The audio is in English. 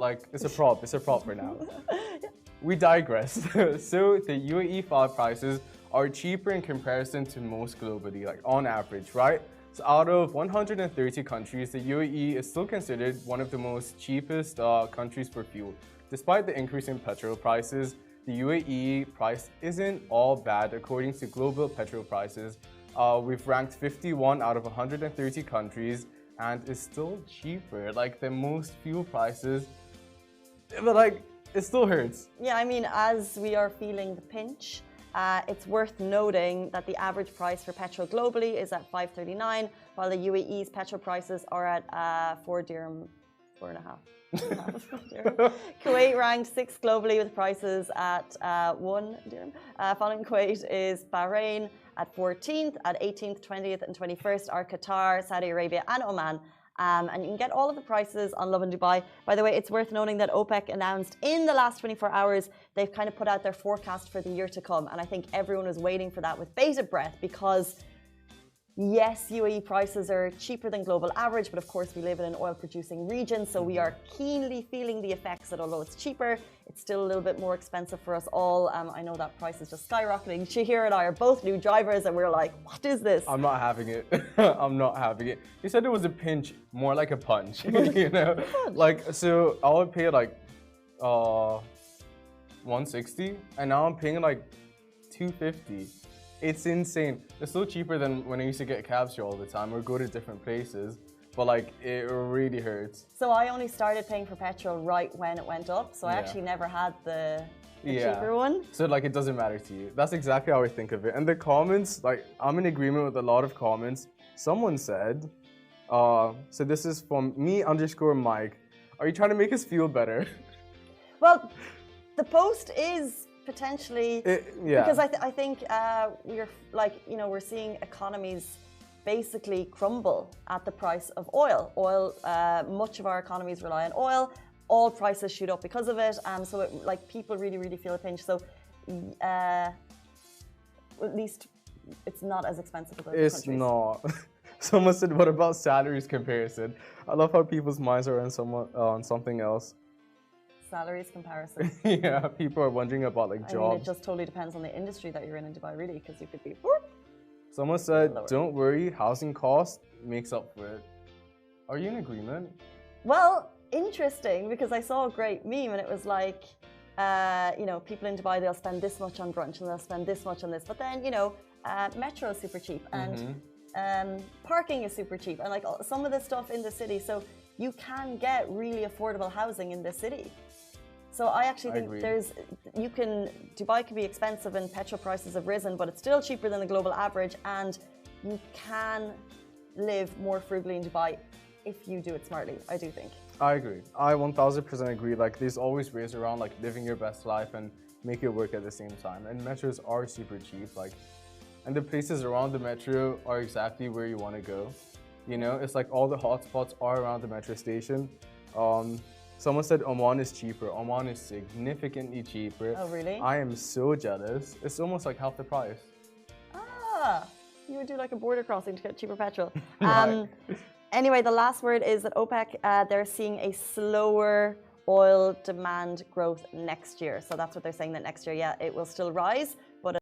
Like, it's a prop. It's a prop for now. We digress. So the UAE fuel prices are cheaper in comparison to most globally, like on average, right? So out of 130 countries, the UAE is still considered one of the most cheapest countries for fuel. Despite the increase in petrol prices, the UAE price isn't all bad according to global petrol prices. We've ranked 51 out of 130 countries and is still cheaper. Like the most fuel prices, but like it still hurts. Yeah, I mean, as we are feeling the pinch, it's worth noting that the average price for petrol globally is at 5.39, while the UAE's petrol prices are at 4 dirham, 4.5. Kuwait ranked 6th globally with prices at 1 dirham. Following Kuwait is Bahrain at 14th, at 18th, 20th, and 21st are Qatar, Saudi Arabia, and Oman. And you can get all of the prices on Lovin Dubai. By the way, it's worth noting that OPEC announced in the last 24 hours, they've kind of put out their forecast for the year to come. And I think everyone is waiting for that with bated breath because, yes, UAE prices are cheaper than global average, but of course we live in an oil-producing region, so we are keenly feeling the effects that although it's cheaper, it's still a little bit more expensive for us all. I know that price is just skyrocketing. Shahir and I are both new drivers and we're like, what is this? I'm not having it. I'm not having it. You said it was a pinch, more like a punch, you know? Like, so I would pay like 160 and now I'm paying like 250. It's insane. It's still cheaper than when I used to get cabs here all the time or go to different places. But like, it really hurts. So I only started paying for petrol right when it went up. So I actually never had the cheaper one. So like, it doesn't matter to you. That's exactly how I think of it. And the comments, like, I'm in agreement with a lot of comments. Someone said, so this is from me_Mike. Are you trying to make us feel better? Well, the post is potentially because I think we're like, you know, we're seeing economies basically crumble at the price of oil. Much of our economies rely on oil. All prices shoot up because of it. So it, like people really feel a pinch. So at least it's not as expensive as other countries. It's not. Someone said, what about salaries comparison? I love how people's minds are on something else. Salaries comparison. Yeah, people are wondering about like jobs. I mean, it just totally depends on the industry that you're in Dubai, really, because you could be. Someone said, don't worry, housing cost makes up for it. Are you in agreement? Well, interesting, because I saw a great meme and it was like, you know, people in Dubai, they'll spend this much on brunch and they'll spend this much on this. But then, you know, metro is super cheap and parking is super cheap and like some of the stuff in the city. So you can get really affordable housing in the city. So I actually think Dubai can be expensive and petrol prices have risen, but it's still cheaper than the global average and you can live more frugally in Dubai if you do it smartly, I do think. I agree. I 1000% agree. Like there's always ways around like living your best life and make it work at the same time. And metros are super cheap. Like, and the places around the metro are exactly where you want to go. You know, it's like all the hotspots are around the metro station. Someone said Oman is cheaper. Oman is significantly cheaper. Oh, really? I am so jealous. It's almost like half the price. Ah, you would do like a border crossing to get cheaper petrol. Anyway, the last word is that OPEC, they're seeing a slower oil demand growth next year. So that's what they're saying, that next year, yeah, it will still rise, but